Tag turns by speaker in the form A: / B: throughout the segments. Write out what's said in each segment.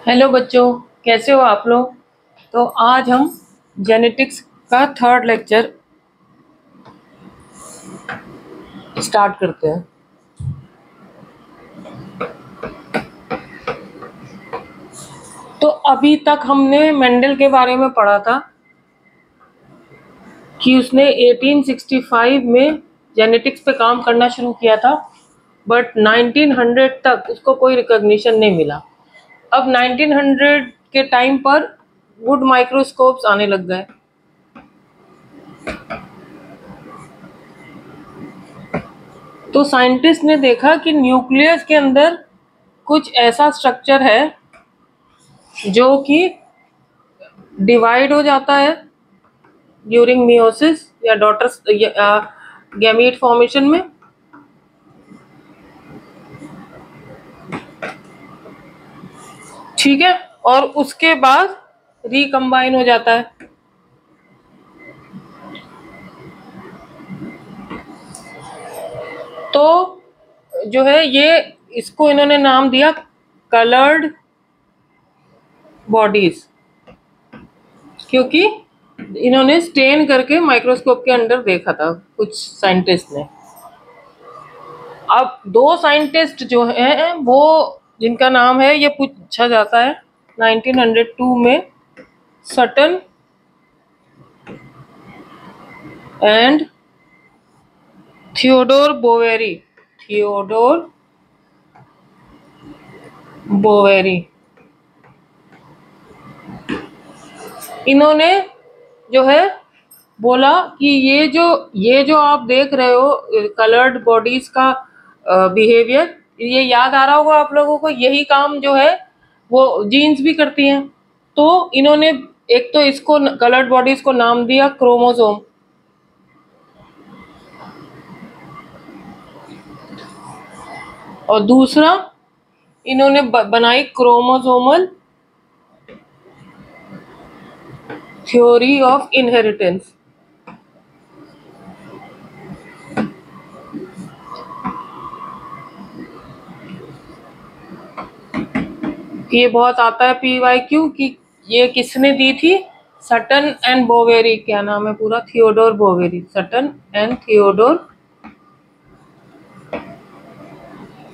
A: Hello बच्चों, कैसे हो आप लोग। तो आज हम जेनेटिक्स का थर्ड लेक्चर स्टार्ट करते हैं। तो अभी तक हमने मेंडल के बारे में पढ़ा था कि उसने 1865 में जेनेटिक्स पे काम करना शुरू किया था, बट 1900 तक उसको कोई रिकॉग्निशन नहीं मिला। अब 1900 के टाइम पर वुड माइक्रोस्कोप्स आने लग गए। तो साइंटिस्ट ने देखा कि न्यूक्लियस के अंदर कुछ ऐसा स्ट्रक्चर है जो कि डिवाइड हो जाता है ड्यूरिंग मियोसिस या डॉटर्स गैमीट फॉर्मेशन में। ठीक है, और उसके बाद रिकम्बाइन हो जाता है। तो जो है ये इसको इन्होंने नाम दिया कलर्ड बॉडीज, क्योंकि इन्होंने स्टेन करके माइक्रोस्कोप के अंदर देखा था कुछ साइंटिस्ट ने। अब दो साइंटिस्ट जो हैं वो जिनका नाम है, ये पूछा जाता है 1902 में, सटन एंड थियोडोर बोवेरी। इन्होंने जो है बोला कि ये जो आप देख रहे हो कलर्ड बॉडीज का बिहेवियर, ये याद आ रहा होगा आप लोगों को, यही काम जो है वो जीन्स भी करती हैं। तो इन्होंने एक तो इसको कलर्ड बॉडीज को नाम दिया क्रोमोसोम, और दूसरा इन्होंने बनाई क्रोमोसोमल थ्योरी ऑफ इनहेरिटेंस। ये बहुत आता है PYQ कि ये किसने दी थी, सटन एंड बोवेरी। क्या नाम है पूरा, Theodor Boveri, Sutton and Theodor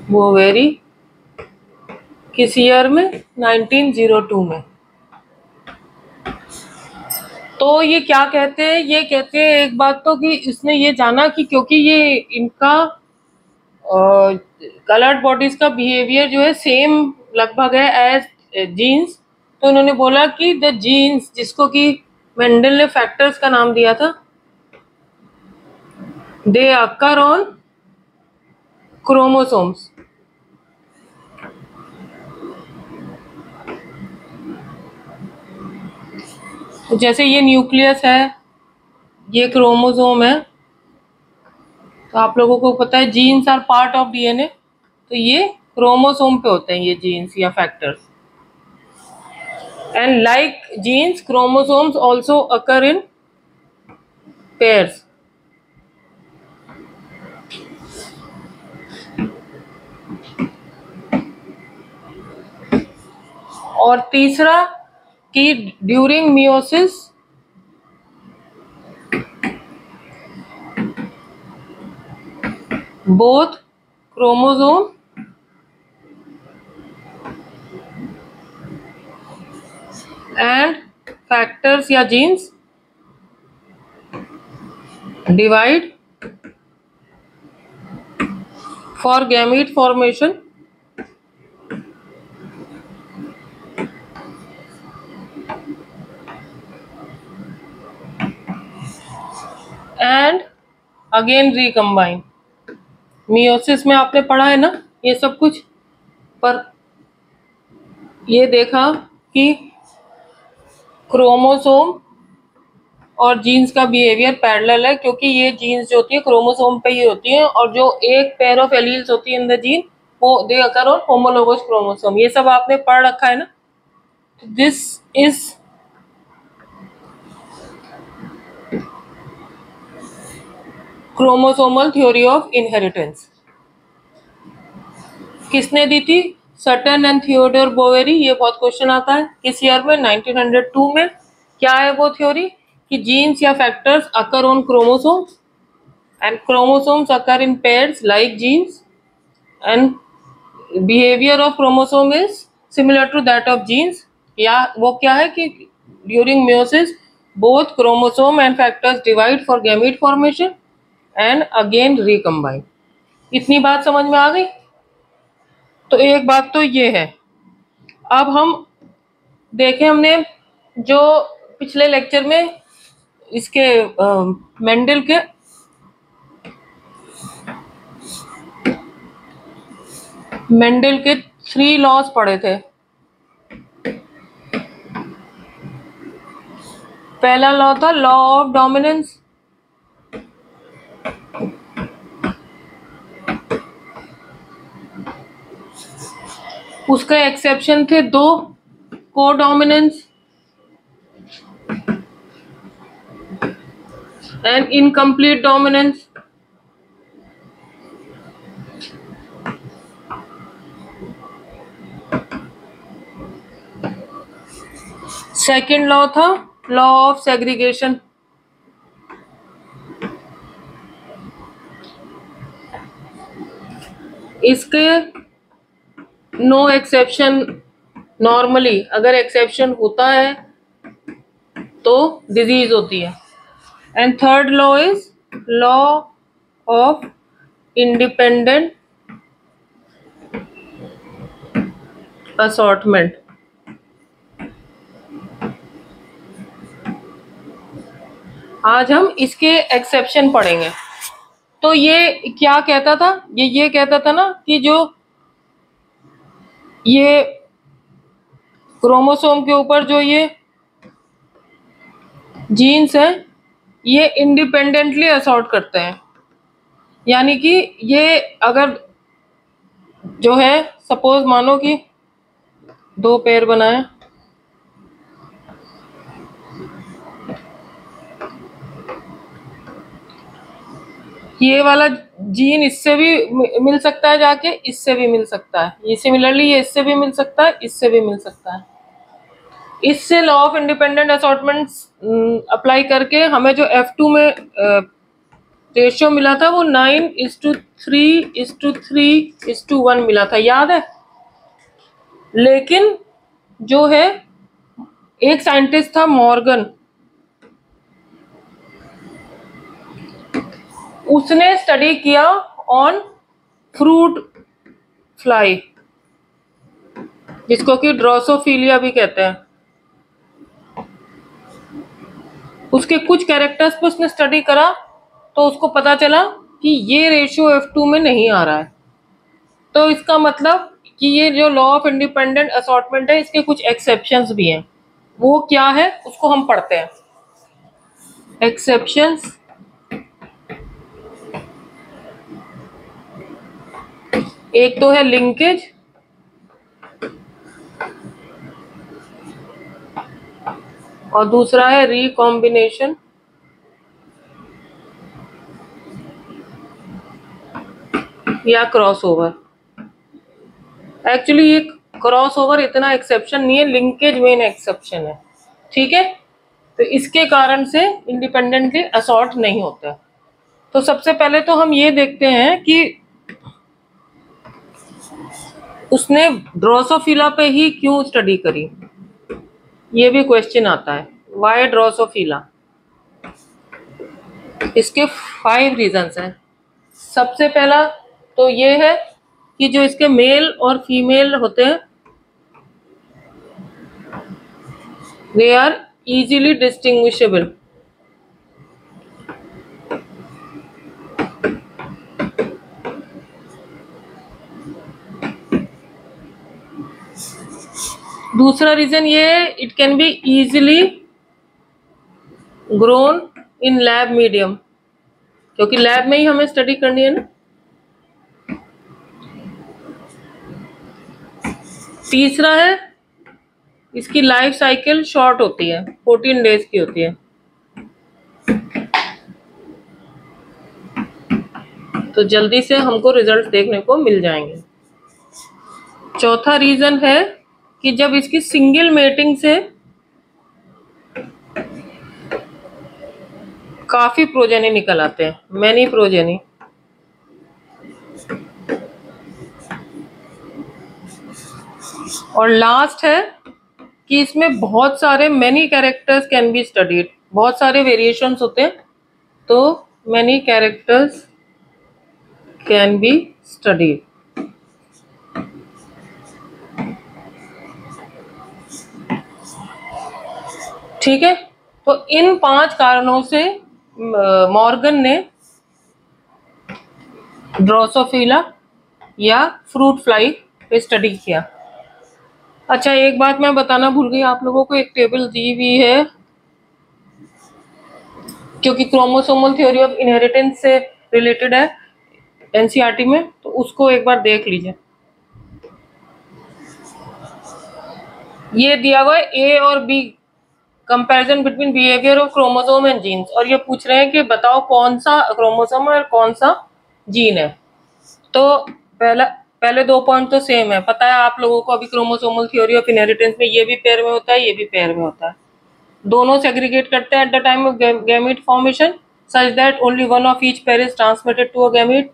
A: Boveri. किस ईयर में, 1902 में। तो ये क्या कहते हैं, ये कहते हैं एक बात तो कि इसने ये जाना कि क्योंकि ये इनका कलर्ड बॉडीज का बिहेवियर जो है सेम लगभग है एज जीन्स, तो उन्होंने बोला कि द जीन्स, जिसको कि मेंडल ने फैक्टर्स का नाम दिया था, दे अकर ऑन क्रोमोसोम्स। तो जैसे ये न्यूक्लियस है, ये क्रोमोसोम है, तो आप लोगों को पता है genes are part of DNA, तो ये क्रोमोसोम पे होते हैं ये जीन्स या factors. And like genes, chromosomes also occur in pairs. और तीसरा कि during meiosis both chromosome and factors या genes divide for gamete formation and again recombine. Meiosis में आपने पढ़ा है ना ये सब कुछ, पर ये देखा कि क्रोमोसोम और जीन्स का बिहेवियर पैरेलल है, क्योंकि ये जीन्स जो होती है क्रोमोसोम पे ही होती हैं, और जो एक पेयर ऑफ एलील्स होती है इन द जीन वो दे अकर ऑन होमोलोगस क्रोमोसोम। ये सब आपने पढ़ रखा है ना। This is chromosomal theory of inheritance. किसने दी थी, सटन एंड थियोडोर बोवेरी, ये बहुत क्वेश्चन आता है। किस ईयर में? 1902 में। क्या है वो थ्योरी? कि जीन्स या factors occur on chromosomes and chromosomes occur in pairs like genes and behaviour of chromosome is similar to that of genes. या वो क्या है कि during meiosis both chromosome and factors divide for gamete formation and again recombine. इतनी बात समझ में आ गई? तो एक बात तो ये है। अब हम देखें, हमने जो पिछले लेक्चर में इसके मेंडल के 3 लॉज पढ़े थे। पहला लॉ था लॉ ऑफ डोमिनेंस। उसका एक्सेप्शन थे 2, codominance and incomplete dominance. Second law था लॉ ऑफ सेग्रीगेशन। इसके नो एक्सेप्शन नॉर्मली, अगर एक्सेप्शन होता है तो डिजीज होती है। And third law is law of independent assortment. आज हम इसके एक्सेप्शन पढ़ेंगे। तो ये क्या कहता था? ये कहता था ना कि जो ये क्रोमोसोम के ऊपर जो ये जीन्स है ये इंडिपेंडेंटली असॉर्ट करते हैं। यानी कि ये अगर जो है सपोज मानो कि 2 पेयर बनाए, ये वाला जीन इससे भी मिल सकता है, जाके इससे भी मिल सकता है, ये सिमिलरली ये इससे भी मिल सकता है, इससे भी मिल सकता है। इससे लॉ ऑफ इंडिपेंडेंट असॉर्टमेंट्स अप्लाई करके हमें जो F2 में रेशियो मिला था वो 9:3:3:1 मिला था, याद है? लेकिन जो है एक साइंटिस्ट था मॉर्गन, उसने स्टडी किया ऑन फ्रूट फ्लाई, जिसको कि ड्रोसोफिलिया भी कहते हैं। उसके कुछ कैरेक्टर्स पे उसने स्टडी करा तो उसको पता चला कि ये रेशियो F2 में नहीं आ रहा है। तो इसका मतलब कि ये जो लॉ ऑफ इंडिपेंडेंट असॉर्टमेंट है इसके कुछ एक्सेप्शंस भी हैं। वो क्या है उसको हम पढ़ते हैं। एक्सेप्शंस, एक तो है लिंकेज, और दूसरा है रिकॉम्बिनेशन, या क्रॉसओवर। एक्चुअली ये क्रॉसओवर इतना एक्सेप्शन नहीं है, लिंकेज मेन एक्सेप्शन है। ठीक है, तो इसके कारण से इंडिपेंडेंटली असॉर्ट नहीं होता। तो सबसे पहले तो हम ये देखते हैं कि उसने ड्रोसोफिला पे ही क्यों स्टडी करी। ये भी क्वेश्चन आता है, व्हाई ड्रोसोफिला। इसके 5 रीजंस हैं। सबसे पहला तो ये है कि जो इसके मेल और फीमेल होते हैं दे आर इजीली डिस्टिंग्विशेबल। दूसरा रीजन ये है, it can be easily grown in lab medium, क्योंकि लैब में ही हमें स्टडी करनी है ना। तीसरा है इसकी लाइफ साइकिल शॉर्ट होती है, 14 डेज की होती है। तो जल्दी से हमको रिजल्ट देखने को मिल जाएंगे। चौथा रीजन है कि जब इसकी सिंगल मेटिंग से काफी प्रोजेनी निकल आते हैं, मैनी प्रोजेनी। और लास्ट है कि इसमें बहुत सारे many characters can be studied, बहुत सारे वेरिएशंस होते हैं, तो many characters can be studied. ठीक है, तो इन 5 कारणों से मॉर्गन ने ड्रोसोफिला या फ्रूट फ्लाई पे स्टडी किया। अच्छा, एक बात मैं बताना भूल गई आप लोगों को, एक टेबल दी हुई है क्योंकि क्रोमोसोमल थ्योरी ऑफ इनहेरिटेंस से रिलेटेड है एनसीईआरटी में, तो उसको एक बार देख लीजिए। ये दिया हुआ है ए और B, comparison between behaviour of chromosome and genes, और ये पूछ रहे हैं कि बताओ कौन सा क्रोमोसोम और कौन सा जीन है। तो पहले 2 पॉइंट तो सेम है, पता है आप लोगों को अभी क्रोमोसोमल थ्योरी ऑफ इनहेरिटेंस में ये भी पेयर में होता है, ये भी पेयर में होता है, दोनों सेग्रीगेट करते हैं at the time of gamete formation such that only one of each pair is transmitted to a gamete,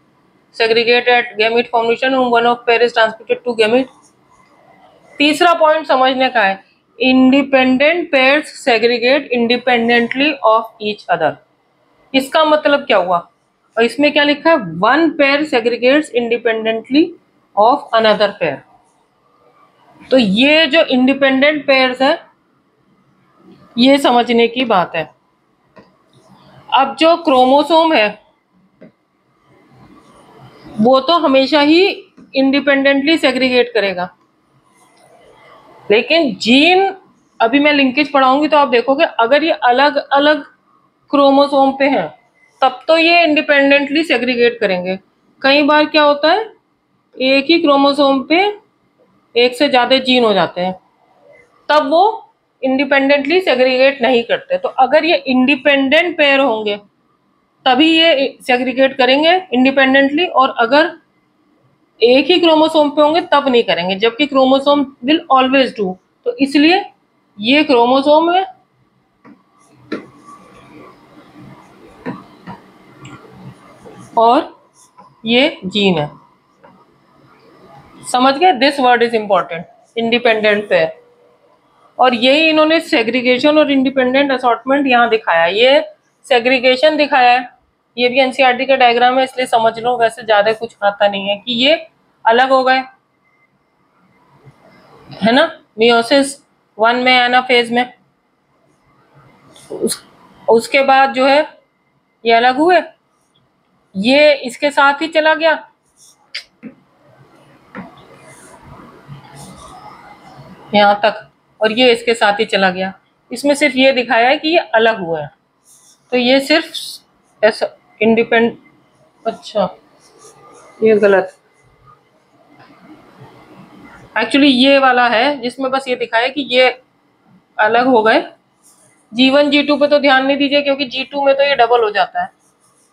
A: segregate at gamete formation and one of pair is transmitted to gamete. तीसरा point समझने का है, independent pairs segregate independently of each other. इसका मतलब क्या हुआ, और इसमें क्या लिखा है, one pair segregates independently of another pair. तो ये जो इंडिपेंडेंट पेयर्स है ये समझने की बात है। अब जो क्रोमोसोम है वो तो हमेशा ही इंडिपेंडेंटली सेग्रीगेट करेगा, लेकिन जीन, अभी मैं लिंकेज पढ़ाऊंगी तो आप देखोगे अगर ये अलग अलग क्रोमोसोम पे हैं तब तो ये इंडिपेंडेंटली सेग्रीगेट करेंगे। कई बार क्या होता है, एक ही क्रोमोसोम पे एक से ज्यादा जीन हो जाते हैं, तब वो इंडिपेंडेंटली सेग्रीगेट नहीं करते। तो अगर ये इंडिपेंडेंट पेयर होंगे तभी ये सेग्रीगेट करेंगे इंडिपेंडेंटली, और अगर एक ही क्रोमोसोम पे होंगे तब नहीं करेंगे, जबकि क्रोमोसोम विल ऑलवेज डू। तो इसलिए ये क्रोमोसोम है और ये जीन है। समझ गए, this word is important, independent pair. और यही इन्होंने सेग्रीगेशन और इंडिपेंडेंट असॉर्टमेंट यहाँ दिखाया, ये सेग्रीगेशन दिखाया है, ये भी एनसीईआरटी का डायग्राम है इसलिए समझ लो, वैसे ज्यादा कुछ आता नहीं है कि ये अलग हो गए, है ना, मियोसिस 1 में एनाफेज में, उसके बाद जो है ये अलग हुए, ये इसके साथ ही चला गया, यहाँ तक, और ये इसके साथ ही चला गया। इसमें सिर्फ ये दिखाया है कि ये अलग हुए हैं, तो ये सिर्फ ऐसा इंडिपेंडेंट, अच्छा ये गलत, एक्चुअली ये वाला है जिसमें बस ये दिखाया कि ये अलग हो गए। G1 G2 पे तो ध्यान नहीं दीजिए क्योंकि G2 में तो ये डबल हो जाता है,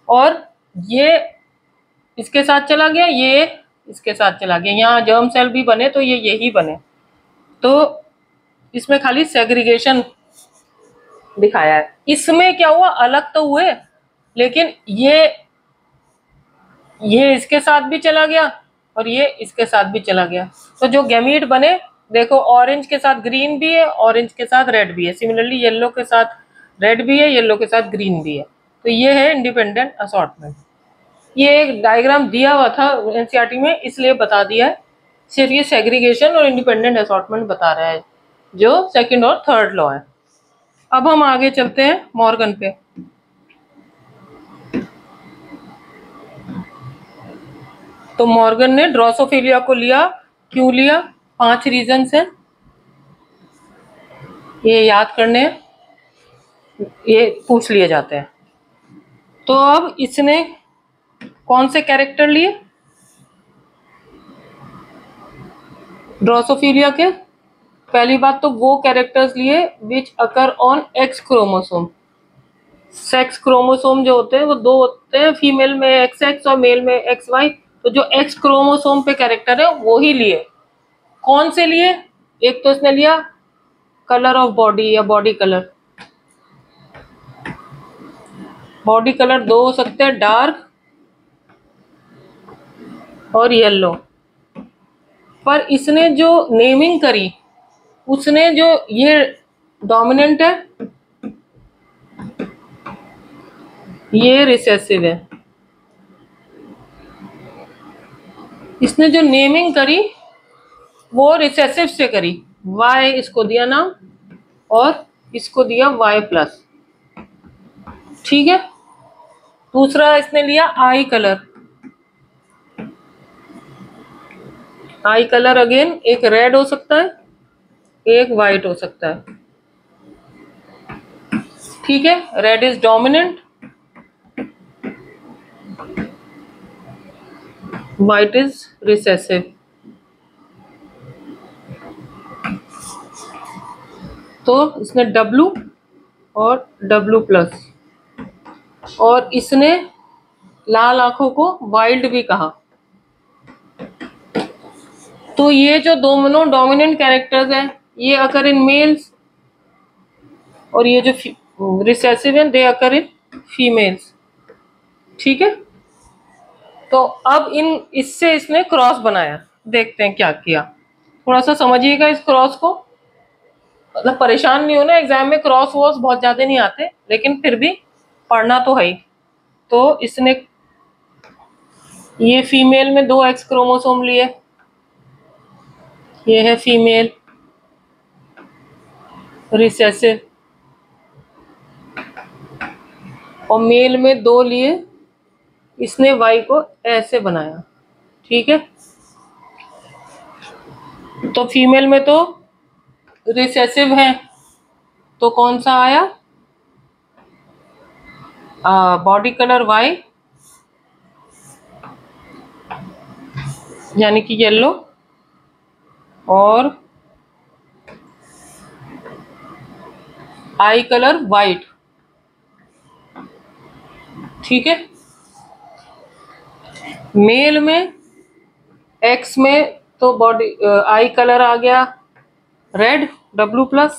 A: और ये इसके साथ चला गया, ये इसके साथ चला गया, यहाँ जर्म सेल भी बने तो ये यही बने, तो इसमें खाली सेग्रीगेशन दिखाया है। इसमें क्या हुआ, अलग तो हुए लेकिन ये इसके साथ भी चला गया और ये इसके साथ भी चला गया, तो जो गैमीट बने देखो, ऑरेंज के साथ ग्रीन भी है, ऑरेंज के साथ रेड भी है, सिमिलरली येलो के साथ रेड भी है, येलो के साथ ग्रीन भी है, तो ये है इंडिपेंडेंट असॉर्टमेंट। ये एक डायग्राम दिया हुआ था एनसीईआरटी में इसलिए बता दिया है, सिर्फ ये सेग्रीगेशन और इंडिपेंडेंट असॉर्टमेंट बता रहा है जो सेकंड और थर्ड लॉ है। अब हम आगे चलते हैं मॉर्गन पे। तो मॉर्गन ने ड्रोसोफिलिया को लिया, क्यों लिया, 5 रीजन है, ये याद करने, ये पूछ लिए जाते हैं। तो अब इसने कौन से कैरेक्टर लिए ड्रोसोफिलिया के, पहली बात तो वो कैरेक्टर्स लिए which occur on X chromosome. Sex chromosome जो होते हैं वो 2 होते हैं, फीमेल में XX और मेल में XY, तो जो एक्स क्रोमोसोम पे कैरेक्टर है वो ही लिए। कौन से लिए? एक तो इसने लिया कलर ऑफ बॉडी या बॉडी कलर। बॉडी कलर दो हो सकते हैं, डार्क और येलो। पर इसने जो नेमिंग करी, उसने जो ये डोमिनेंट है, ये रिसेसिव है। इसने जो नेमिंग करी वो रिसेसिव से करी। y इसको दिया नाम और इसको दिया y+। ठीक है। दूसरा इसने लिया आई कलर। आई कलर अगेन एक रेड हो सकता है, एक वाइट हो सकता है। ठीक है, red is dominant, white is recessive. तो इसने W और W+, और इसने लाल आंखों को वाइल्ड भी कहा। तो ये जो दोनों डोमिनेंट कैरेक्टर्स हैं, ये अकर इन मेल्स, और ये जो रिसेसिव हैं दे अकर इन फीमेल्स। ठीक है। तो अब इससे इसने क्रॉस बनाया। देखते हैं क्या किया, थोड़ा सा समझिएगा इस क्रॉस को। मतलब परेशान नहीं होना, एग्जाम में क्रॉस वॉस बहुत ज्यादा नहीं आते, लेकिन फिर भी पढ़ना तो है ही। तो इसने ये फीमेल में 2 एक्स क्रोमोसोम लिए, ये है फीमेल रिसेसिव, और मेल में 2 लिए, इसने वाई को ऐसे बनाया। ठीक है। तो फीमेल में तो रिसेसिव है, तो कौन सा आया? बॉडी कलर वाई, यानी कि येलो, और आई कलर वाइट। ठीक है। मेल में एक्स में तो बॉडी आई कलर आ गया रेड W+,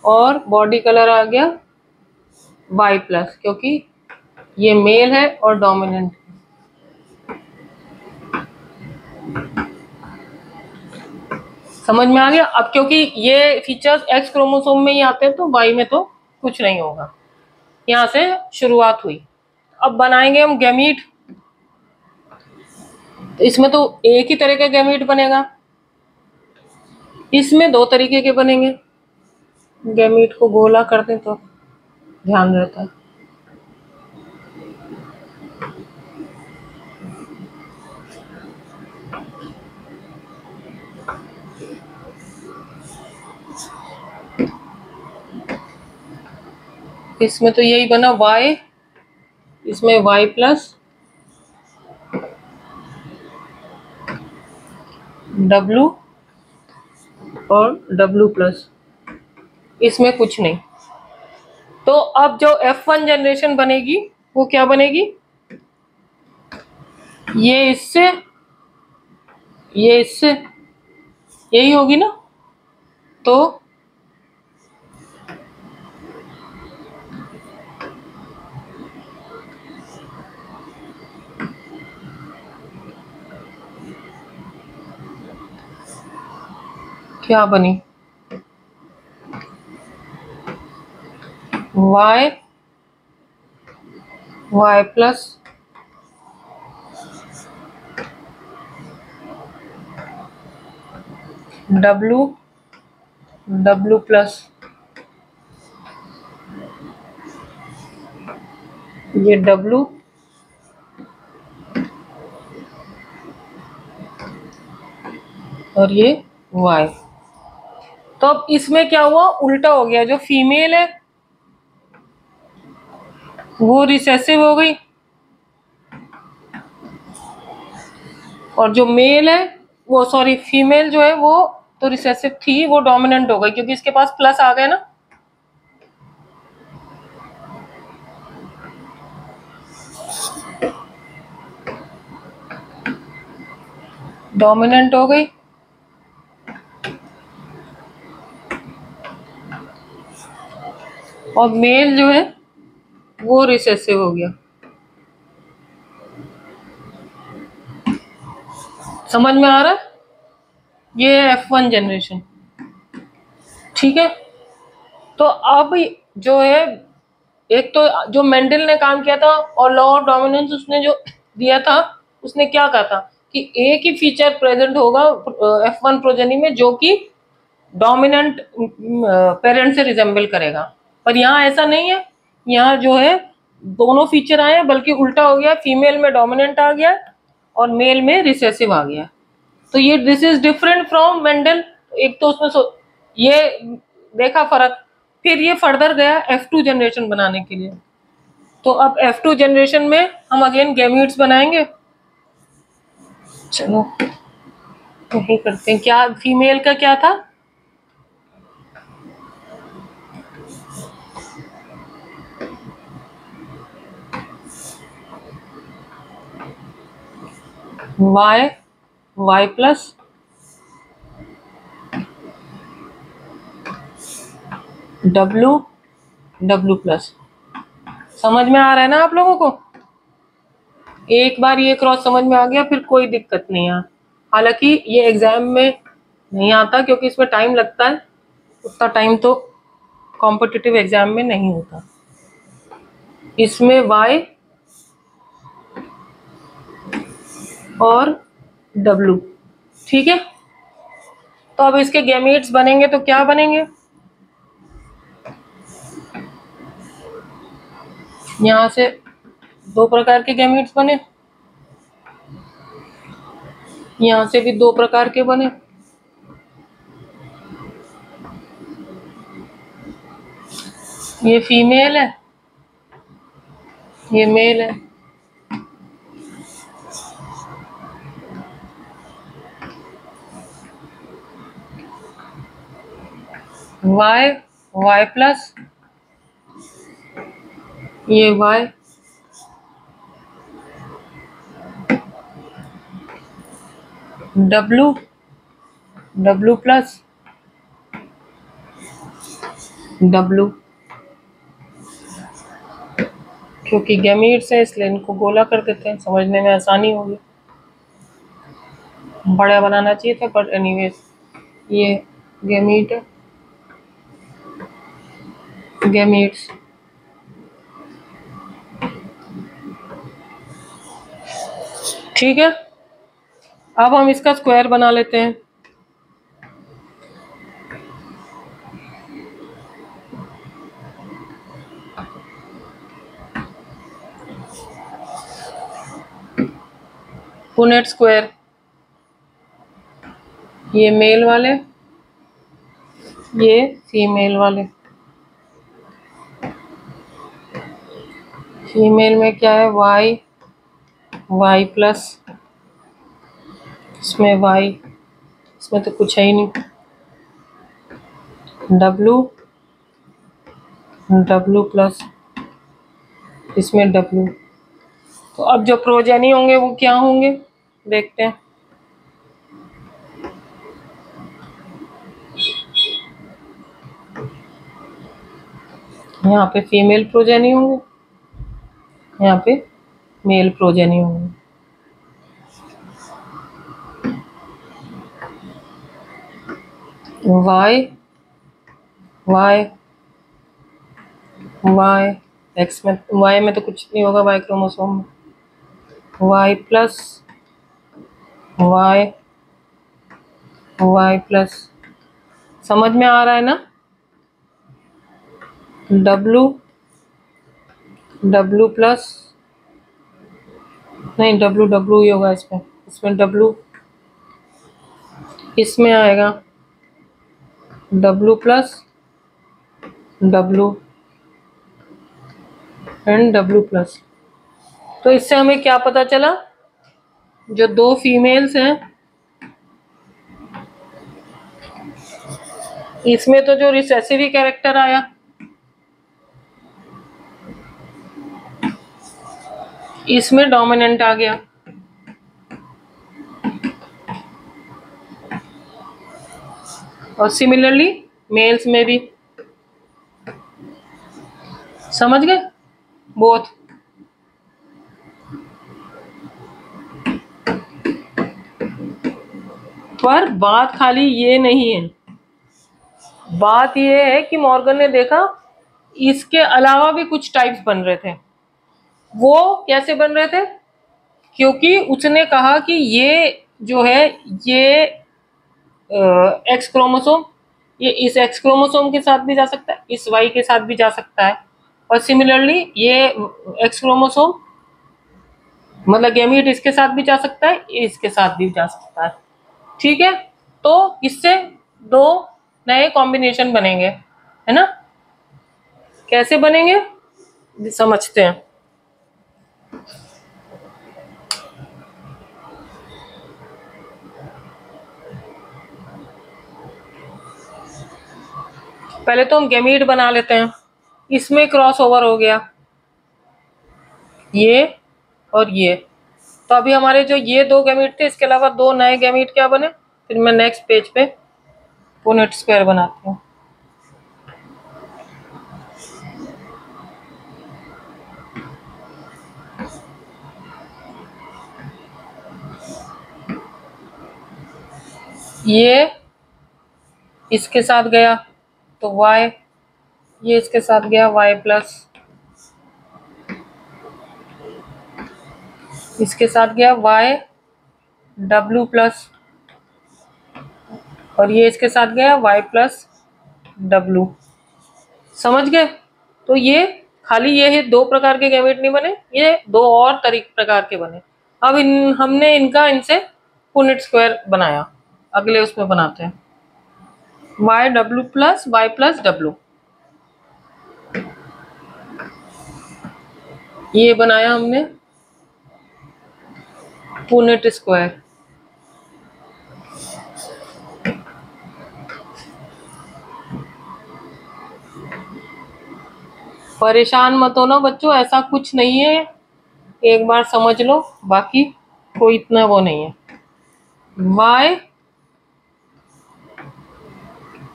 A: और बॉडी कलर आ गया Y+, क्योंकि ये मेल है और डोमिनेंट। समझ में आ गया? अब क्योंकि ये फीचर्स एक्स क्रोमोसोम में ही आते हैं, तो वाई में तो कुछ नहीं होगा। यहाँ से शुरुआत हुई। अब बनाएंगे हम गैमीट। इसमें तो एक ही तरह का गैमीट बनेगा, इसमें 2 तरीके के बनेंगे। गैमीट को गोला कर दें तो ध्यान रहता है। इसमें तो यही बना Y, इसमें Y+, W और W+, इसमें कुछ नहीं। तो अब जो F1 जनरेशन बनेगी वो क्या बनेगी? ये इससे यही होगी ना। तो क्या बनी? Y+, W+, ये W और ये Y। तो अब इसमें क्या हुआ? उल्टा हो गया। जो फीमेल है वो रिसेसिव हो गई, और जो मेल है वो फीमेल जो है वो तो रिसेसिव थी, वो डोमिनेंट हो गई, क्योंकि इसके पास प्लस आ गए ना। डोमिनेंट हो गई, और मेल जो है वो रिसेसिव हो गया। समझ में आ रहा है? ये है F1 जनरेशन। ठीक है, तो अब जो है, एक तो जो मेंडल ने काम किया था और लॉ ऑफ डोमिनेंस उसने जो दिया था, उसने क्या कहा था कि एक ही फीचर प्रेजेंट होगा F1 प्रोजेनी में जो कि डोमिनेंट पेरेंट से रिजेंबल करेगा। पर यहाँ ऐसा नहीं है, यहाँ जो है दोनों फीचर आए हैं, बल्कि उल्टा हो गया, फीमेल में डोमिनेंट आ गया और मेल में रिसेसिव आ गया। तो ये this is different from Mendel. एक तो उसमें ये देखा फर्क, फिर ये फर्दर गया F2 जनरेशन बनाने के लिए। तो अब F2 जनरेशन में हम अगेन गैमीट्स बनाएंगे। चलो यही करते हैं। क्या फीमेल का क्या था? y plus w plus. समझ में आ रहा है ना आप लोगों को? एक बार ये क्रॉस समझ में आ गया फिर कोई दिक्कत नहीं है। हालांकि ये एग्जाम में नहीं आता क्योंकि इसमें टाइम लगता है, उतना टाइम तो कॉम्पिटिटिव एग्जाम में नहीं होता। इसमें y और w, ठीक है। तो अब इसके गैमेट्स बनेंगे तो क्या बनेंगे? यहां से दो प्रकार के गैमेट्स बने, यहां से भी दो प्रकार के बने। ये फीमेल है, ये मेल है। y प्लस ये y, w प्लस w। क्योंकि गैमीट्स है इसलिए इनको गोला कर देते हैं, समझने में आसानी होगी। बड़ा बनाना चाहिए था बट एनीवेज ये गैमीट है, गैमीट्स। ठीक है, अब हम इसका स्क्वायर बना लेते हैं। पुनेट स्क्वायर, ये मेल वाले, ये फीमेल वाले। फीमेल में क्या है? y प्लस, इसमें y, इसमें तो कुछ है ही नहीं, w प्लस, इसमें w। तो अब जो प्रोजेनी होंगे वो क्या होंगे देखते हैं। यहाँ पे फीमेल प्रोजेनी होंगे, यहाँ पे मेल प्रोजेनी होंगे। y x में, y में तो कुछ नहीं होगा, y क्रोमोसोम में। y प्लस y प्लस, समझ में आ रहा है ना? w प्लस, नहीं w ही होगा इसमें, इसमें w, इसमें आएगा w plus w and w plus. तो इससे हमें क्या पता चला? जो दो फीमेल्स हैं इसमें तो जो रिसेसिव कैरेक्टर आया, इसमें डोमिनेंट आ गया। और सिमिलरली मेल्स में भी समझ गए बोथ। पर बात खाली ये नहीं है, बात ये है कि मॉर्गन ने देखा इसके अलावा भी कुछ टाइप्स बन रहे थे। वो कैसे बन रहे थे? क्योंकि उसने कहा कि ये जो है ये एक्स क्रोमोसोम, ये इस एक्स क्रोमोसोम के साथ भी जा सकता है, इस वाई के साथ भी जा सकता है, और सिमिलरली ये एक्स क्रोमोसोम मतलब गैमीट इसके साथ भी जा सकता है, इसके साथ भी जा सकता है। ठीक है, तो इससे दो नए कॉम्बिनेशन बनेंगे, है ना? कैसे बनेंगे समझते हैं। पहले तो हम गैमीट बना लेते हैं। इसमें क्रॉस ओवर हो गया ये और ये, तो अभी हमारे जो ये दो गैमीट थे इसके अलावा दो नए गैमीट क्या बने? फिर मैं नेक्स्ट पेज पे पुनेट स्क्वायर बनाती हूँ। ये इसके साथ गया तो y, ये इसके साथ गया y प्लस, इसके साथ गया y w प्लस, और ये इसके साथ गया y प्लस w। समझ गए? तो ये खाली ये है दो प्रकार के गैमेट नहीं बने, ये दो और प्रकार के बने। अब हमने इनसे पुनेट स्क्वायर बनाया, अगले उसमें बनाते हैं y w plus y plus w। ये बनाया हमने पुनेट स्क्वायर। परेशान मत हो ना बच्चों, ऐसा कुछ नहीं है, एक बार समझ लो, बाकी कोई इतना वो नहीं है।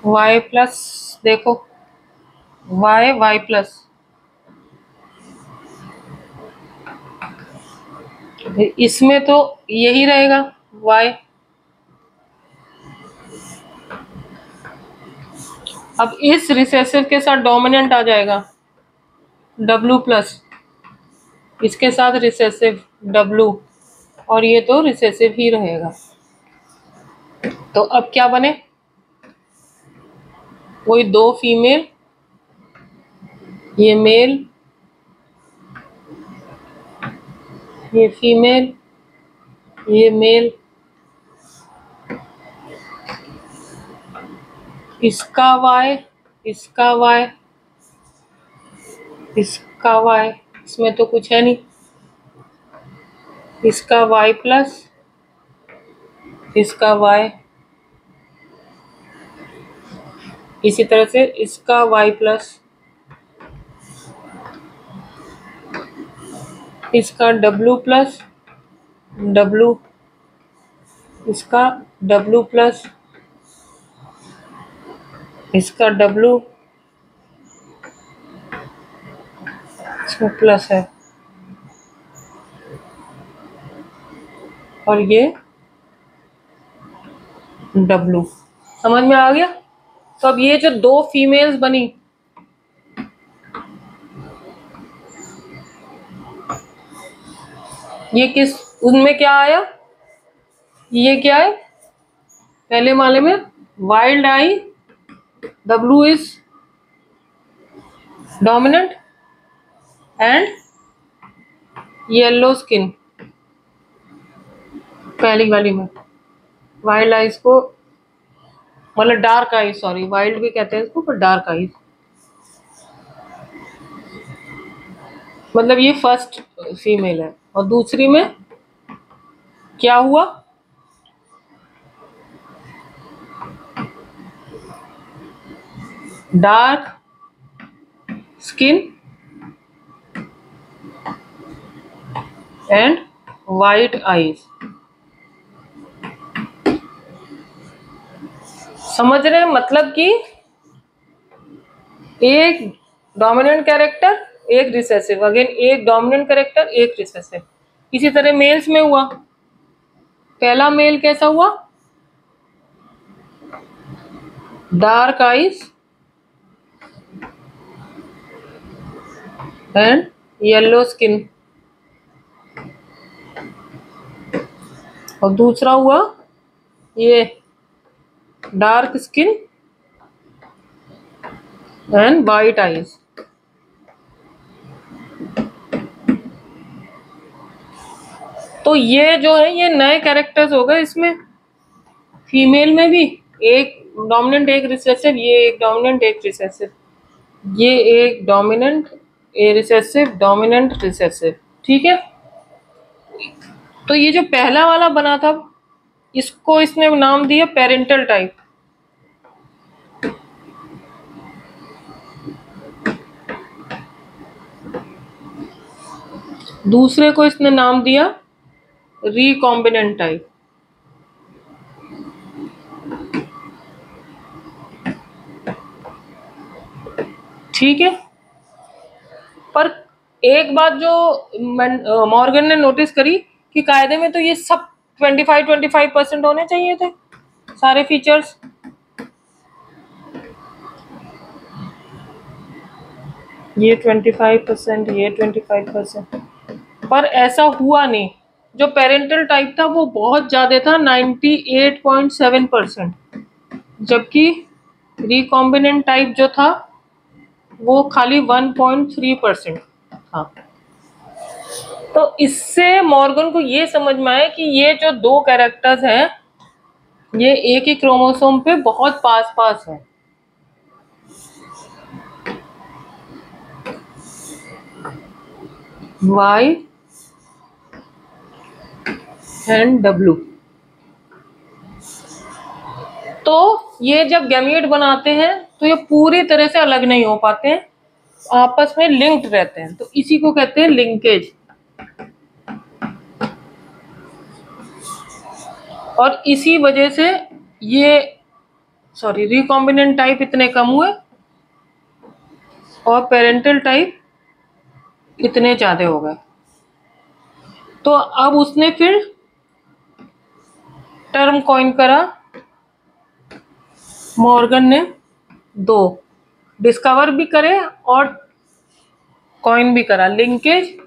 A: y प्लस, देखो y प्लस, इसमें तो यही रहेगा y। अब इस रिसेसिव के साथ डोमिनेंट आ जाएगा w प्लस, इसके साथ रिसेसिव w, और ये तो रिसेसिव ही रहेगा। तो अब क्या बने? वही दो फीमेल, ये मेल, ये फीमेल, ये मेल, इसका y, इसका y, इसका y, इसमें तो कुछ है नहीं, इसका y प्लस, इसका y, इसी तरह से इसका y प्लस, इसका w प्लस w, इसका w प्लस, इसका w, इसमें प्लस है, और ये w। समझ में आ गया? तो अब ये जो दो फीमेल्स बनी, ये किस उनमें क्या आया? ये क्या है? पहले वाले में wild I, W is dominant and yellow skin. पहली वाली में वाइल्ड आइज को मतलब डार्क आइज, सॉरी वाइल्ड भी कहते हैं इसको, पर डार्क आइज मतलब ये फर्स्ट फीमेल है। और दूसरी में क्या हुआ? Dark skin and white eyes. समझ रहे हैं? मतलब कि एक डोमिनेंट कैरेक्टर एक रिसेसिव, अगेन एक डोमिनेंट कैरेक्टर एक रिसेसिव। इसी तरह मेल्स में हुआ, पहला मेल कैसा हुआ, dark eyes and yellow skin, और दूसरा हुआ ये dark skin and white eyes. तो ये जो है ये नए कैरेक्टर्स हो गए इसमें। फीमेल में भी एक डोमिनेंट एक रिसेसिव, ये एक डोमिनेंट एक रिसेसिव, ये एक डोमिनेंट ए रिसेसिव डोमिनेंट रिसेसिव, ठीक है। तो ये जो पहला वाला बना था इसको इसने नाम दिया पेरेंटल टाइप, दूसरे को इसने नाम दिया रिकॉम्बिनेंट टाइप। ठीक है, पर एक बात जो मॉर्गन ने नोटिस करी कि कायदे में तो ये सब 25% होने चाहिए थे सारे फीचर्स, ये 25%, ये 25%, पर ऐसा हुआ नहीं। जो पेरेंटल टाइप था वो बहुत ज़्यादा था 98.7%, जबकि रिकॉम्बिनेंट टाइप जो था वो खाली 1.3% था। तो इससे मॉर्गन को ये समझ में आया कि ये जो दो कैरेक्टर्स हैं ये एक ही क्रोमोसोम पे बहुत पास पास है। Y and W। तो ये जब गैमीट बनाते हैं तो ये पूरी तरह से अलग नहीं हो पाते हैं, आपस में लिंक्ड रहते हैं, तो इसी को कहते हैं लिंकेज। और इसी वजह से ये रिकॉम्बिनेंट टाइप इतने कम हुए और पेरेंटल टाइप इतने ज्यादा हो गए। तो अब उसने फिर टर्म कॉइन करा मॉर्गन ने, दो डिस्कवर भी करे और कॉइन भी करा, लिंकेज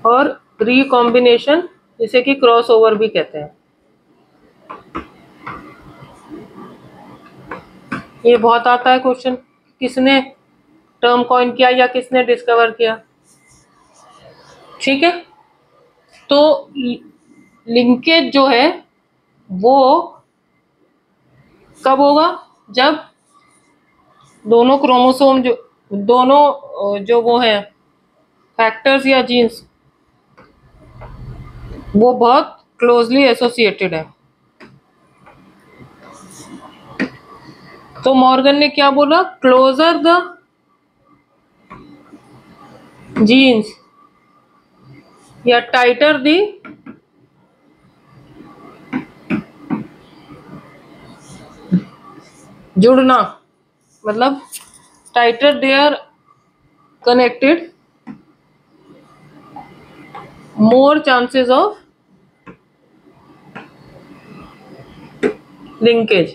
A: और रिकॉम्बिनेशन, जिसे कि क्रॉस ओवर भी कहते हैं। ये बहुत आता है क्वेश्चन, किसने टर्म कॉइन किया या किसने डिस्कवर किया। ठीक है, तो लिंकेज जो है वो कब होगा, जब दोनों क्रोमोसोम जो वो है फैक्टर्स या जीन्स वो बहुत क्लोजली एसोसिएटेड है। तो मॉर्गन ने क्या बोला, क्लोजर द जीन्स या टाइटर दी जुड़ना, मतलब tighter they are connected, more chances of linkage।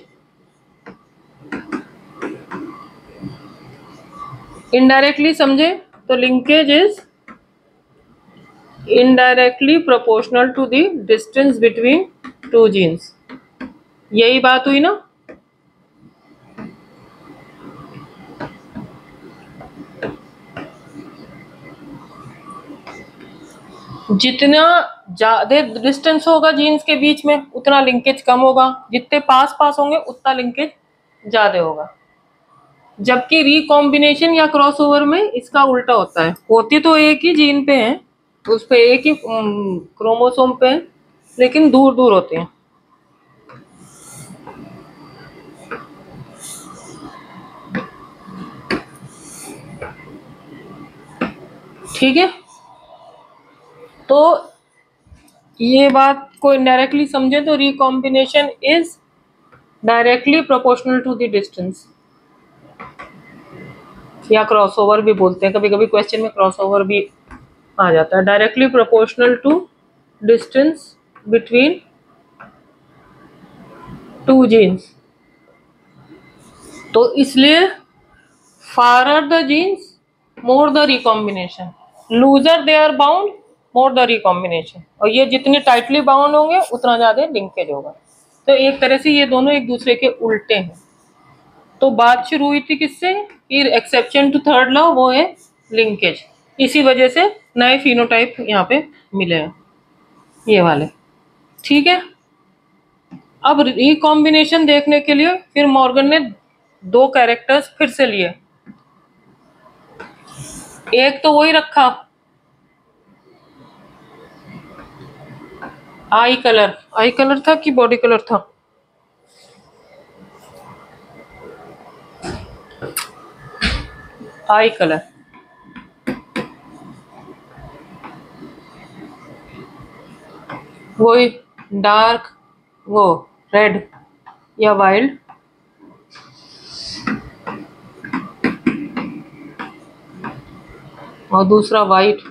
A: Indirectly समझे तो linkage is indirectly proportional to the distance between two genes. यही बात हुई ना। जितना ज्यादा डिस्टेंस होगा जीन्स के बीच में उतना लिंकेज कम होगा, जितने पास पास होंगे उतना लिंकेज ज्यादा होगा। जबकि रिकॉम्बिनेशन या क्रॉसओवर में इसका उल्टा होता है, होती तो एक ही जीन पे है, उस पे एक ही क्रोमोसोम पे है, लेकिन दूर दूर होते हैं। ठीक है, तो ये बात को इनडायरेक्टली समझे तो recombination is directly proportional to the distance. या क्रॉसओवर भी बोलते हैं, कभी कभी क्वेश्चन में क्रॉसओवर भी आ जाता है। Directly proportional to distance between two genes, तो इसलिए farther the genes more the recombination, looser they are bound more the recombination, और ये जितने टाइटली बाउंड होंगे उतना ज्यादा लिंकेज होगा। तो एक तरह से ये दोनों एक दूसरे के उल्टे हैं। तो बात शुरू हुई थी किससे, कि एक्सेप्शन टू थर्ड लॉ वो है लिंकेज, इसी वजह से नए फिनोटाइप यहाँ पे मिले हैं ये वाले। ठीक है, अब रिकॉम्बिनेशन देखने के लिए फिर मॉर्गन ने दो कैरेक्टर्स फिर से लिए। एक तो वही रखा आई कलर, आई कलर था कि बॉडी कलर था, आई कलर, वही डार्क वो रेड या वाइल्ड, और दूसरा वाइट।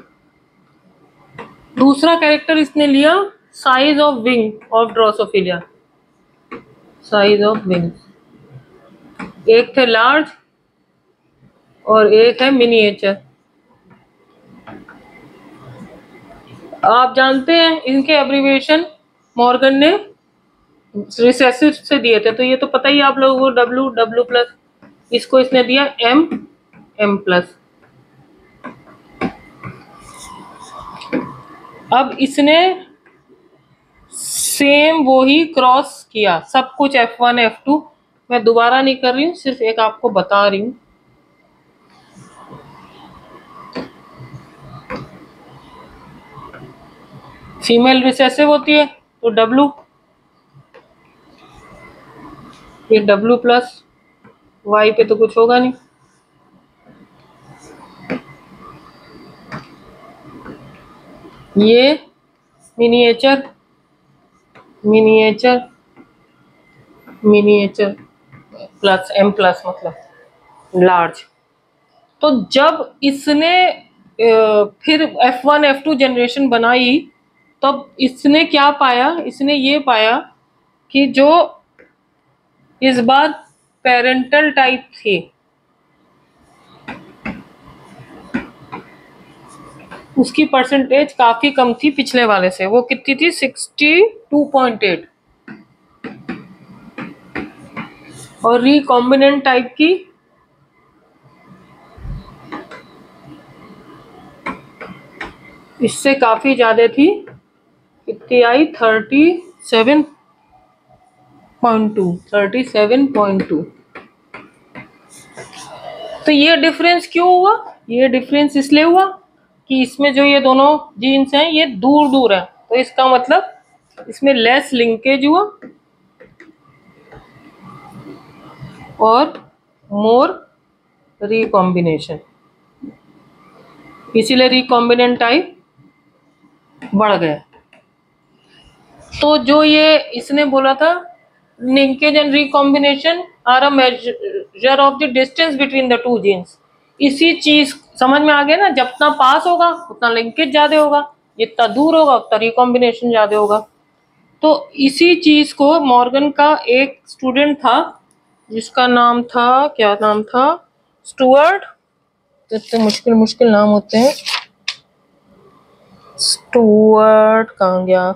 A: दूसरा कैरेक्टर इसने लिया size of wing of Drosophila, size of wing, एक थे लार्ज और एक है मिनिएचर। आप जानते हैं इनके एब्रीविएशन मॉर्गन ने रिसेसिव से दिए थे, तो ये तो पता ही आप लोगों को, डब्ल्यू डब्ल्यू प्लस, इसको इसने दिया एम एम प्लस। अब इसने सेम वो ही क्रॉस किया सब कुछ F1 F2, मैं दोबारा नहीं कर रही हूँ, सिर्फ एक आपको बता रही हूँ। फीमेल रिसेसिव होती है तो W, ये W प्लस, Y पे तो कुछ होगा नहीं, ये miniature, miniature, miniature plus M plus मतलब लार्ज। तो जब इसने फिर F1 F2 जनरेशन बनाई, तब इसने क्या पाया, इसने ये पाया कि जो इस बार पेरेंटल टाइप थी उसकी परसेंटेज काफी कम थी पिछले वाले से। वो कितनी थी, 62.8, और रिकॉम्बिनेंट टाइप की इससे काफी ज्यादा थी, कितनी आई, 37.2। तो ये डिफरेंस क्यों हुआ, ये डिफरेंस इसलिए हुआ कि इसमें जो ये दोनों जीन्स हैं ये दूर दूर है, तो इसका मतलब इसमें लेस लिंकेज हुआ और मोर रिकॉम्बिनेशन, इसीलिए रिकॉम्बिनेंट टाइप बढ़ गया। तो जो ये इसने बोला था linkage and recombination are a measure of the distance between the two genes, इसी चीज समझ में आ गया ना, जितना पास होगा उतना लिंकेज ज्यादा होगा, जितना दूर होगा उतना रिकॉम्बिनेशन ज्यादा होगा। तो इसी चीज को मॉर्गन का एक स्टूडेंट था जिसका नाम था, क्या नाम था, स्टुअर्ट, इतने मुश्किल मुश्किल नाम होते हैं, स्टुअर्ट कहाँ गया,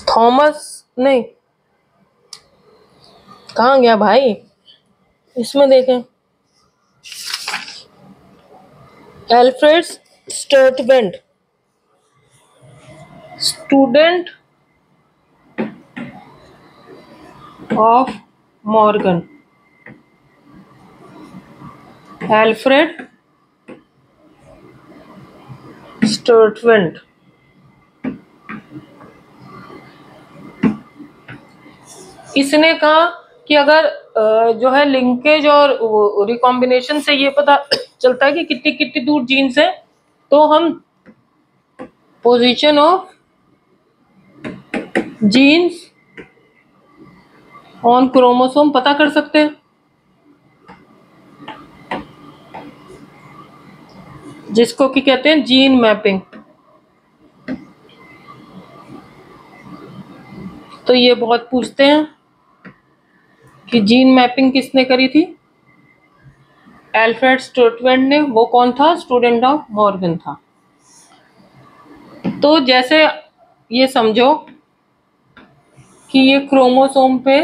A: थॉमस, नहीं कहाँ गया भाई, इसमें देखें, Alfred Sturtevant, student of Morgan, Alfred Sturtevant. इसने कहा कि अगर जो है लिंकेज और रिकॉम्बिनेशन से ये पता चलता है कि कितनी कितनी दूर जीन्स है, तो हम position of genes on chromosome पता कर सकते हैं, जिसको कि कहते हैं जीन मैपिंग। तो ये बहुत पूछते हैं कि जीन मैपिंग किसने करी थी? एल्फ्रेड स्टुटवेंट ने। वो कौन था? स्टूडेंट ऑफ मॉर्गन था। तो जैसे ये समझो कि ये क्रोमोसोम पे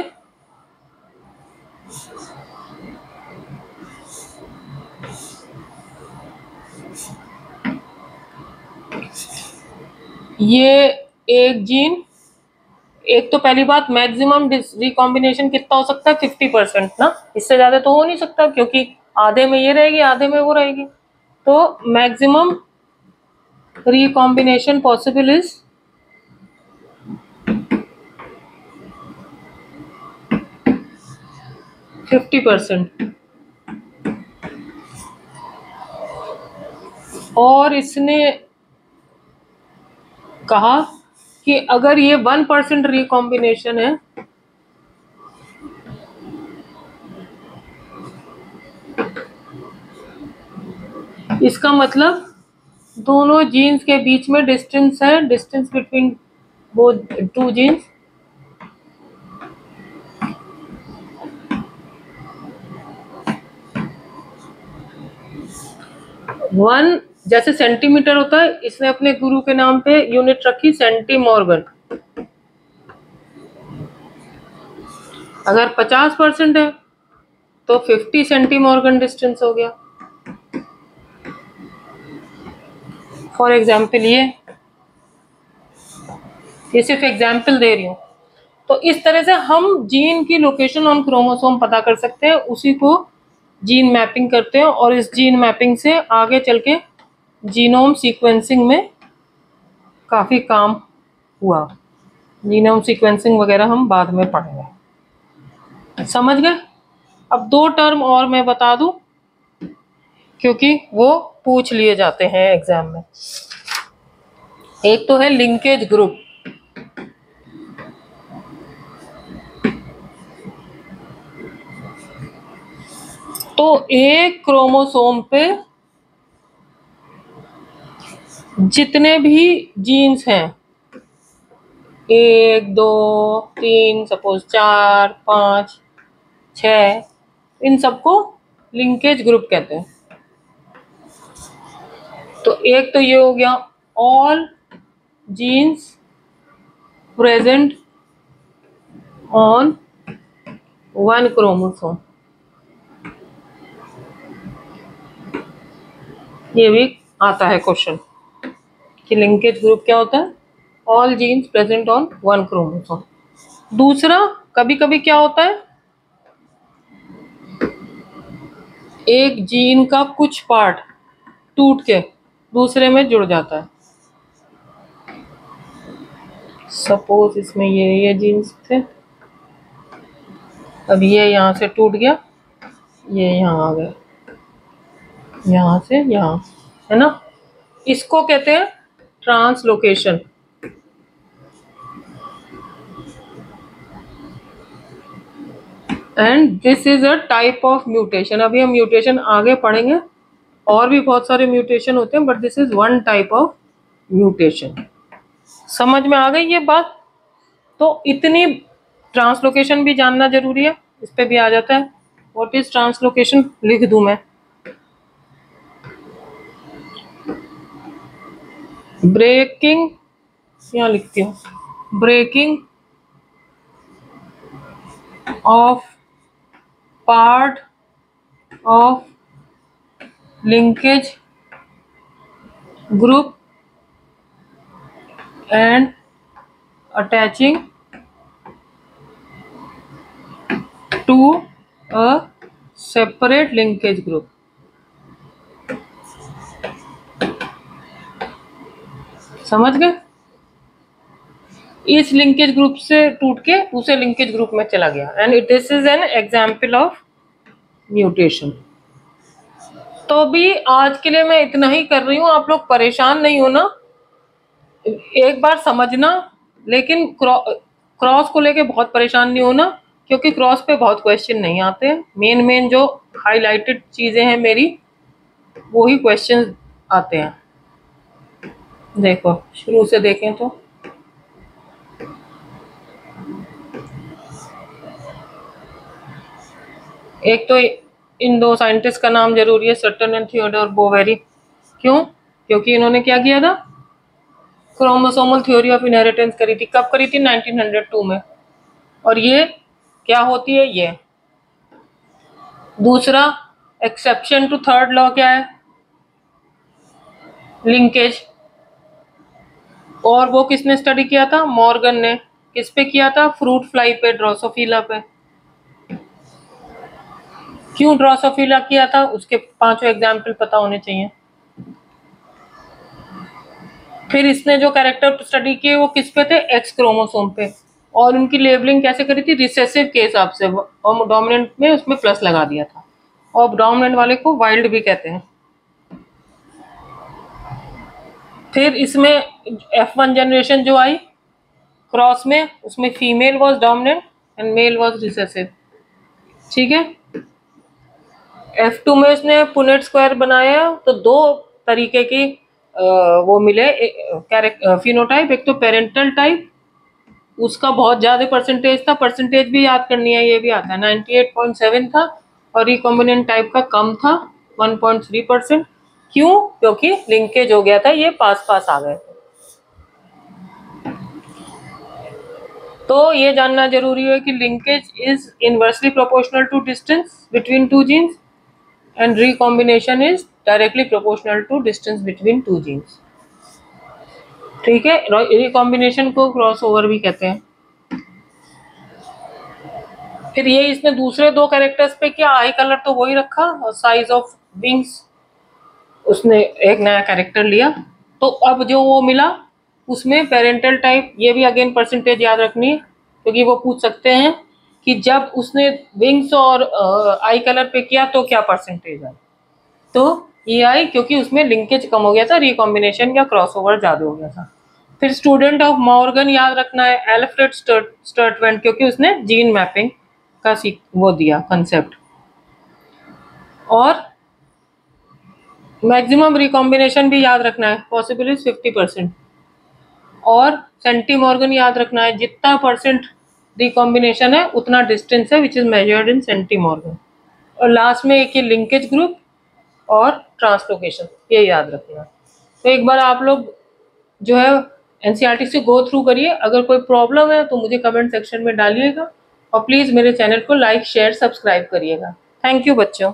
A: ये एक जीन, एक तो पहली बात मैक्सिमम रिकॉम्बिनेशन कितना हो सकता है? 50% ना, इससे ज्यादा तो हो नहीं सकता, क्योंकि आधे में ये रहेगी आधे में वो रहेगी। तो मैक्सिमम रिकॉम्बिनेशन पॉसिबल इज 50%। और इसने कहा कि अगर ये 1% रिकॉम्बिनेशन है इसका मतलब दोनों जीन्स के बीच में डिस्टेंस है, डिस्टेंस बिटवीन वो टू जीन्स वन, जैसे सेंटीमीटर होता है, इसने अपने गुरु के नाम पे यूनिट रखी सेंटीमॉर्गन। अगर 50% है तो 50 सेंटीमॉर्गन डिस्टेंस हो गया। फॉर एग्जाम्पल ये सिर्फ एग्जाम्पल दे रही हूँ। तो इस तरह से हम जीन की लोकेशन ऑन क्रोमोसोम पता कर सकते हैं, उसी को जीन मैपिंग करते हैं। और इस जीन मैपिंग से आगे चल के जीनोम सीक्वेंसिंग में काफ़ी काम हुआ। जीनोम सीक्वेंसिंग वगैरह हम बाद में पढ़ेंगे। समझ गए? अब 2 टर्म और मैं बता दूं, क्योंकि वो पूछ लिए जाते हैं एग्जाम में। एक तो है लिंकेज ग्रुप। तो एक क्रोमोसोम पे जितने भी जीन्स हैं, 1 2 3 सपोज 4 5 6, इन सबको लिंकेज ग्रुप कहते हैं। तो एक तो ये हो गया all genes present on 1 chromosome. ये भी आता है क्वेश्चन कि लिंकेज ग्रुप क्या होता है? All genes present on 1 chromosome. दूसरा, कभी कभी क्या होता है, एक जीन का कुछ पार्ट टूट के दूसरे में जुड़ जाता है। सपोज इसमें ये जीन्स थे, अब ये यहाँ से टूट गया, ये यहाँ आ गया, यहाँ से यहाँ, है ना? इसको कहते हैं translocation. And this is a type of mutation. अभी हम म्यूटेशन आगे पढ़ेंगे, और भी बहुत सारे म्यूटेशन होते हैं, but this is one type of mutation. समझ में आ गई ये बात? तो इतनी ट्रांसलोकेशन भी जानना जरूरी है, इस पे भी आ जाता है। व्हाट इज ट्रांसलोकेशन लिख दूं मैं? ब्रेकिंग, यहाँ लिखती हूँ, breaking of part of linkage group and attaching to a separate linkage group। समझ गए? इस लिंकेज ग्रुप से टूट के दूसरे लिंकेज ग्रुप में चला गया, and this is an example of mutation. तो भी आज के लिए मैं इतना ही कर रही हूँ, आप लोग परेशान नहीं हो ना? एक बार समझना, लेकिन क्रॉस को लेके बहुत परेशान नहीं होना, क्योंकि क्रॉस पे बहुत क्वेश्चन नहीं आते हैं। मेन मेन जो हाईलाइटेड चीजें हैं मेरी, वो ही क्वेश्चन आते हैं। देखो शुरू से देखें तो एक तो इन दो साइंटिस्ट का नाम जरूरी है, सटन एंड थियोडोर बोवेरी। क्यों? क्योंकि इन्होंने क्या किया था, क्रोमोसोमल थ्योरी ऑफ इनहेरिटेंस करी थी। कब करी थी? 1902 में। और ये क्या होती है ये? दूसरा एक्सेप्शन टू थर्ड लॉ क्या है? लिंकेज। और वो किसने स्टडी किया था? मॉर्गन ने। किस पे किया था? फ्रूट फ्लाई पे, ड्रोसोफिला पे। क्यों ड्रोसोफिला किया था? उसके 5 एग्जाम्पल पता होने चाहिए। फिर इसने जो कैरेक्टर स्टडी किए वो किस पे थे? एक्स क्रोमोसोम पे। और उनकी लेबलिंग कैसे करी थी? रिसेसिव के हिसाब से, और डोमिनेंट में उसमें प्लस लगा दिया था। और डोमिनेंट वाले को वाइल्ड भी कहते हैं। फिर इसमें F1 जनरेशन जो आई क्रॉस में, उसमें female was dominant and male was recessive. ठीक है। F2 में इसने पुनेट स्क्वायर बनाया, तो 2 तरीके की वो मिले फिनोटाइप। एक तो पेरेंटल टाइप, उसका बहुत ज्यादा परसेंटेज था, परसेंटेज भी याद करनी है, ये भी आता है, 98.7 था। और रिकॉम्बिनेंट टाइप का कम था, 1.3%। क्यों? क्योंकि लिंकेज हो गया था, ये पास पास आ गए। तो ये जानना जरूरी है कि linkage is inversely proportional to distance between 2 genes and recombination is directly proportional to distance between 2 genes. ठीक है। रिकॉम्बिनेशन को क्रॉसओवर भी कहते हैं। फिर ये इसने दूसरे 2 कैरेक्टर्स पे किया, आई कलर तो वही रखा और साइज ऑफ विंग्स उसने एक नया कैरेक्टर लिया। तो अब जो वो मिला उसमें पेरेंटल टाइप, ये भी अगेन परसेंटेज याद रखनी है, क्योंकि वो पूछ सकते हैं कि जब उसने विंग्स और आई कलर पे किया तो क्या परसेंटेज आई। तो ये आई क्योंकि उसमें लिंकेज कम हो गया था, रिकॉम्बिनेशन या क्रॉसओवर ज्यादा हो गया था। फिर स्टूडेंट ऑफ मॉर्गन याद रखना है, एल्फ्रेड स्टर्टवेंट, क्योंकि उसने जीन मैपिंग का वो दिया कंसेप्ट। और मैक्सिमम रिकॉम्बिनेशन भी याद रखना है, पॉसिबल इज 50%। और सेंटी मॉर्गन याद रखना है, जितना परसेंट रिकॉम्बिनेशन है उतना डिस्टेंस है, which is measured in centimorgan. और लास्ट में एक ये लिंकेज ग्रुप और ट्रांसलोकेशन, ये याद रखना। तो एक बार आप लोग जो है एनसीईआरटी से गो थ्रू करिए। अगर कोई प्रॉब्लम है तो मुझे कमेंट सेक्शन में डालिएगा, और प्लीज़ मेरे चैनल को लाइक शेयर सब्सक्राइब करिएगा। थैंक यू बच्चों।